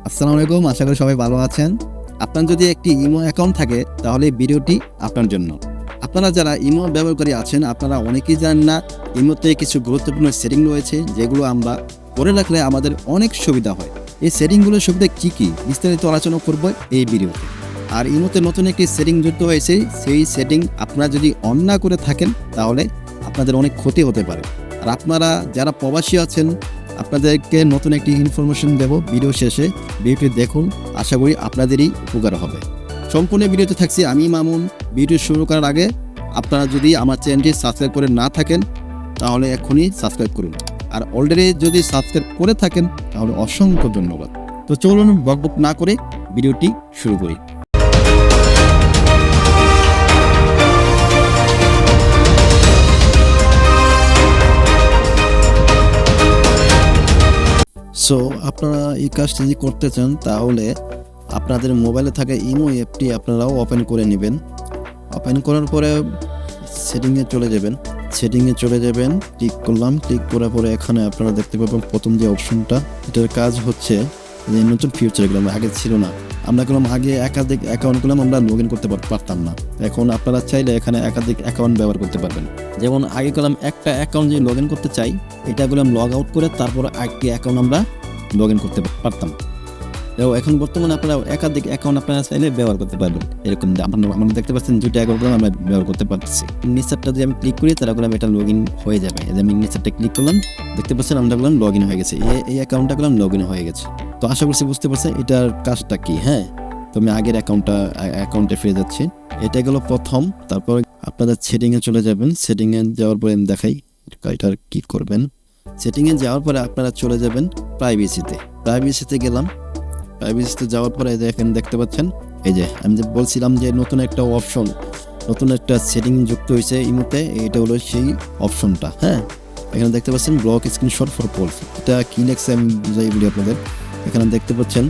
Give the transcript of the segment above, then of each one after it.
আসসালামু আলাইকুম, আশা করি সবাই ভালো আছেন। আপনার যদি একটি ইমো অ্যাকাউন্ট থাকে তাহলে এই ভিডিওটি আপনার জন্য। আপনারা যারা ইমো ব্যবহারকারী আছেন আপনারা অনেকেই জানেন না ইমোতে কিছু গুরুত্বপূর্ণ সেটিং রয়েছে যেগুলো আমরা করে রাখলে আমাদের অনেক সুবিধা হয়। এই সেটিংগুলোর সুবিধা কী বিস্তারিত আলোচনা করব এই ভিডিওতে। আর ইমোতে নতুন একটি সেটিং যুক্ত হয়েছে, সেই সেটিং আপনারা যদি অন না করে থাকেন তাহলে আপনাদের অনেক ক্ষতি হতে পারে। আর আপনারা যারা প্রবাসী আছেন আপনাদেরকে নতুন একটি ইনফরমেশন দেব ভিডিও শেষে, ভিডিওটি দেখুন, আশা করি আপনাদেরই উপকার হবে। সম্পূর্ণ ভিডিওতে থাকছি আমি মামুন। ভিডিও শুরু করার আগে আপনারা যদি আমার চ্যানেলটি সাবস্ক্রাইব করে না থাকেন তাহলে এখনই সাবস্ক্রাইব করুন, আর অলরেডি যদি সাবস্ক্রাইব করে থাকেন তাহলে অসংখ্য ধন্যবাদ। তো চলুন বকবক না করে ভিডিওটি শুরু করি। সো আপনারা এই কাজটি যদি করতে চান তাহলে আপনাদের মোবাইলে থাকা ইমো অ্যাপটি আপনারাও ওপেন করে নেবেন। ওপেন করার পরে সেটিংয়ে চলে যাবেন, ক্লিক করলাম। ক্লিক করার পরে এখানে আপনারা দেখতে পাবেন প্রথম যে অপশনটা, এটার কাজ হচ্ছে যে নতুন ফিউচার এগুলো আগে ছিল না। আমরা আগে একাধিক অ্যাকাউন্টগুলো আমরা লগ ইন করতে পারতাম না। এখন আপনারা চাইলে এখানে একাধিক অ্যাকাউন্ট ব্যবহার করতে পারবেন। যেমন আগে একটা অ্যাকাউন্ট যদি লগ ইন করতে চাই, এটাগুলো লগ আউট করে তারপর আরেকটি অ্যাকাউন্ট আমরা লগ ইন করতে পারতাম। এখন বর্তমানে আপনারা একাধিক অ্যাকাউন্ট আপনারা চাইলে ব্যবহার করতে পারবেন। এরকম আমরা দেখতে পাচ্ছেন দুইটা অ্যাকাউন্ট আমরা ব্যবহার করতে পারছি। নিচেরটা যদি আমি ক্লিক করি তাহলে এটা লগ ইন হয়ে যাবে। আমি নিচেরটা ক্লিক করলাম, দেখতে পাচ্ছেন আমরা লগ ইন হয়ে গেছে, এই অ্যাকাউন্টটা লগ ইন হয়ে গেছে। তো আশা করছি বুঝতে পারছেন এটার কাজটা কি। হ্যাঁ, তো আমি আগের অ্যাকাউন্টে ফিরে যাচ্ছি। এটা গেল প্রথম। তারপর আপনাদের সেটিংয়ে চলে যাবেন। সেটিংয়ে যাওয়ার পরে আমি দেখাই এটার কি করবেন। সেটিংয়ে যাওয়ার পরে আপনারা চলে যাবেন প্রাইভেসিতে গেলাম। প্রাইভেসিতে যাওয়ার পরে এখানে দেখতে পাচ্ছেন এই যে আমি যে বলছিলাম যে নতুন একটা অপশন, নতুন একটা সেটিং যুক্ত হয়েছে ইমোতে, এটা হলো সেই অপশনটা। হ্যাঁ, এখানে দেখতে পাচ্ছেন ব্লক স্ক্রিনশট ফর পোলস। এটা কি লেখছে আমি বুঝাই বলি আপনাদের। এখানে দেখতে পাচ্ছেন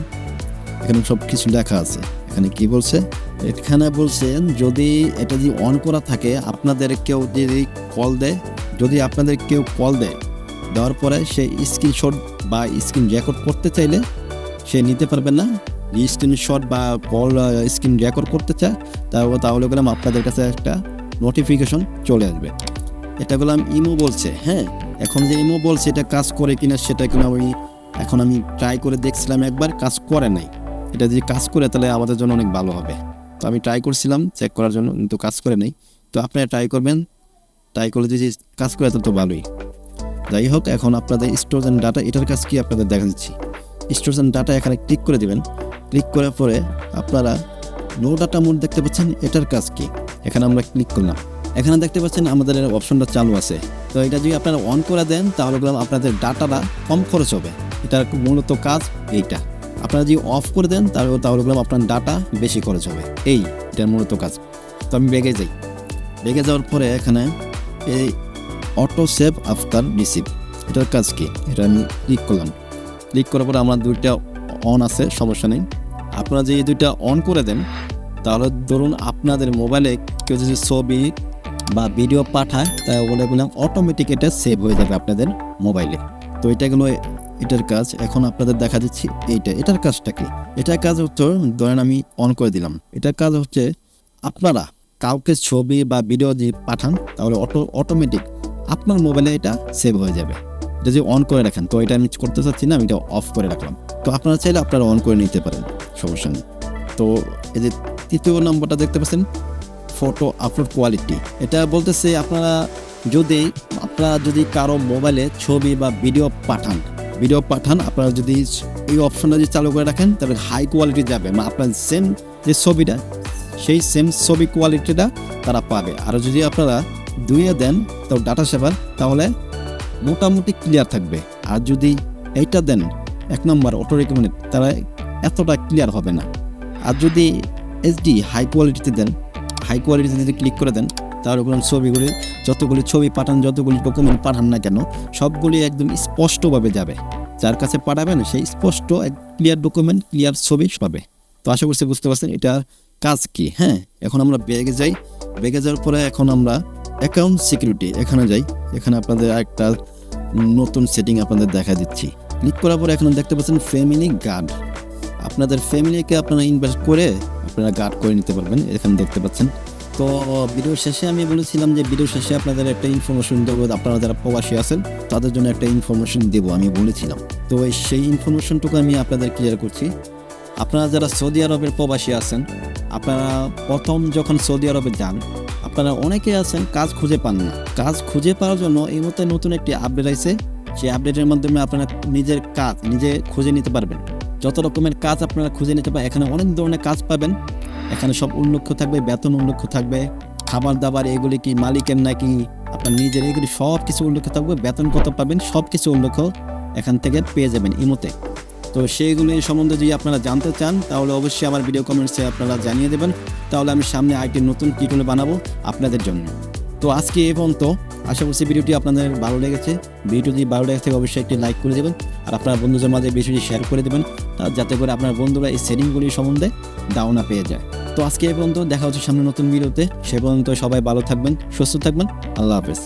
এখানে সব কিছু লেখা আছে। এখানে কি বলছে, এখানে বলছেন যদি এটা যদি অন করা থাকে আপনাদের কেউ যদি কল দেয়, দেওয়ার পরে সে স্ক্রিনশট বা স্ক্রিন রেকর্ড করতে চাইলে সে নিতে পারবে না। স্ক্রিনশট বা কল স্ক্রিন রেকর্ড করতে চায় তাহলে আপনাদের কাছে একটা নোটিফিকেশন চলে আসবে। এটা ইমো বলছে। হ্যাঁ, এখন যে ইমো বলছে এটা কাজ করে কিনা সেটা এখন আমি ট্রাই করে দেখছিলাম, একবার কাজ করে নাই। এটা যদি কাজ করে তাহলে আমাদের জন্য অনেক ভালো হবে। তো আমি ট্রাই করছিলাম চেক করার জন্য, কিন্তু কাজ করে নাই। তো আপনারা ট্রাই করবেন, ট্রাই করলে যদি কাজ করে তাহলে তো ভালোই। যাই হোক, এখন আপনাদের স্টোরেজ অ্যান্ড ডাটা, এটার কাজ কি আপনাদের দেখা দিচ্ছি। স্টোরেজ অ্যান্ড ডাটা এখানে ক্লিক করে দিবেন। ক্লিক করার পরে আপনারা নো ডাটা মোড দেখতে পাচ্ছেন, এটার কাজ কি। এখানে আমরা ক্লিক করলাম, এখানে দেখতে পাচ্ছেন আমাদের অপশনটা চালু আছে। তো এটা যদি আপনারা অন করে দেন তাহলে আপনাদের ডাটাটা কম খরচ হবে। এটার মূলত কাজ এইটা। আপনারা যদি অফ করে দেন তাহলে আপনার ডাটা বেশি খরচ হবে। এটার মূলত কাজ। তো আমি বেগে যাওয়ার পরে এখানে এই অটো সেভ আফটার রিসিভ, এটার কাজ কি, এটা আমি ক্লিক করলাম। ক্লিক করার পরে আমার দুইটা অন আছে, সমস্যা নেই। আপনারা যদি এই দুইটা অন করে দেন তাহলে ধরুন আপনাদের মোবাইলে কেউ যদি ছবি বা ভিডিও পাঠায় তাহলে অটোমেটিক এটা সেভ হয়ে যাবে আপনাদের মোবাইলে। তো এটার কাজ। এখন আপনাদের দেখা দিচ্ছি এটার কাজটা কি। এটার কাজ হচ্ছে, ধরেন আমি অন করে দিলাম, এটার কাজ হচ্ছে আপনারা কাউকে ছবি বা ভিডিও যদি পাঠান তাহলে অটোমেটিক আপনার মোবাইলে এটা সেভ হয়ে যাবে। এটা যদি অন করে রাখেন, তো এটা আমি করতে চাচ্ছি না, আমি এটা অফ করে রাখলাম। তো আপনারা চাইলে আপনারা অন করে নিতে পারেন, সমস্যা নেই। তো এই যে তৃতীয় নম্বরটা দেখতে পাচ্ছেন ফটো আপলোড কোয়ালিটি, এটা বলতেছে আপনারা যদি কারো মোবাইলে ছবি বা ভিডিও পাঠান আপনারা যদি এই অপশনটা যদি চালু করে রাখেন তাহলে হাই কোয়ালিটি যাবে, আপনার সেম যে ছবিটা সেই সেম ছবি কোয়ালিটিটা তারা পাবে। আর যদি আপনারা দুইয়ে দেন তো ডাটা সেভার, তাহলে মোটামুটি ক্লিয়ার থাকবে। আর যদি এইটা দেন 1 নম্বর অটো রেকমেন্ডেড, তারা এতটা ক্লিয়ার হবে না। আর যদি এইচডি হাই কোয়ালিটিতে দেন, হাই কোয়ালিটিতে যদি ক্লিক করে দেন তাহলে ছবিগুলি যতগুলি ছবি পাঠান, যতগুলি ডকুমেন্ট পাঠান না কেন সবগুলি একদম স্পষ্টভাবে যাবে। যার কাছে পাঠাবেন সেই স্পষ্ট ক্লিয়ার ডকুমেন্ট, ক্লিয়ার ছবি পাবে। তো আশা করছি বুঝতে পারছেন এটার কাজ কি। হ্যাঁ, এখন আমরা বেগে যাওয়ার পরে এখন আমরা অ্যাকাউন্ট সিকিউরিটি এখানে যাই। এখানে আপনাদের একটা নতুন সেটিং আপনাদের দেখা দিচ্ছি। ক্লিক করার পরে এখন দেখতে পাচ্ছেন ফ্যামিলি গার্ড। আপনাদের ফ্যামিলিকে আপনারা ইনভেস্ট করে আপনারা গার্ড করে নিতে পারবেন, এখানে দেখতে পাচ্ছেন। তো ভিডিওর শেষে আমি বলেছিলাম যে ভিডিওর শেষে আপনাদের একটা ইনফরমেশন দেবো, আপনারা যারা প্রবাসী আছেন তাদের জন্য একটা ইনফরমেশন দেবো আমি বলেছিলাম। তো সেই ইনফরমেশনটুকু আমি আপনাদের ক্লিয়ার করছি। আপনারা যারা সৌদি আরবের প্রবাসী আছেন, আপনারা প্রথম যখন সৌদি আরবে যান, আপনারা অনেকে আছেন কাজ খুঁজে পান না। কাজ খুঁজে পাওয়ার জন্য এই মধ্যে নতুন একটি আপডেট আছে। সেই আপডেটের মাধ্যমে আপনারা নিজের কাজ নিজে খুঁজে নিতে পারবেন। যত রকমের কাজ আপনারা খুঁজে নিতে পারেন, এখানে অনেক ধরনের কাজ পাবেন। এখানে সব উল্লেখ থাকবে, বেতন উল্লেখ থাকবে, খাবার দাবার এগুলি কি মালিকের নাকি আপনার নিজের, এগুলি সব কিছু উল্লেখ থাকবে। বেতন কত পাবেন সব কিছু উল্লেখ এখান থেকে পেয়ে যাবেন ইমোতে। তো সেইগুলি সম্বন্ধে যদি আপনারা জানতে চান তাহলে অবশ্যই আমার ভিডিও কমেন্টসে আপনারা জানিয়ে দেবেন, তাহলে আমি সামনে আরেকটি নতুন টিউটোরিয়াল বানাবো আপনাদের জন্য। তো আজকে এই পর্যন্ত। আশা করছি ভিডিওটি আপনাদের ভালো লেগেছে। ভিডিও যদি ভালো লেগে থাকে অবশ্যই একটি লাইক করে দেবেন, আর আপনার বন্ধুদের মাঝে ভিডিওটি শেয়ার করে দেবেন, যাতে করে আপনার বন্ধুরা এই সেটিংগুলি সম্বন্ধে ধারণা পেয়ে যায়। তো আজকে এই পর্যন্ত, দেখা হচ্ছে সামনে নতুন ভিডিওতে। সে পর্যন্ত সবাই ভালো থাকবেন, সুস্থ থাকবেন। আল্লাহ হাফেজ।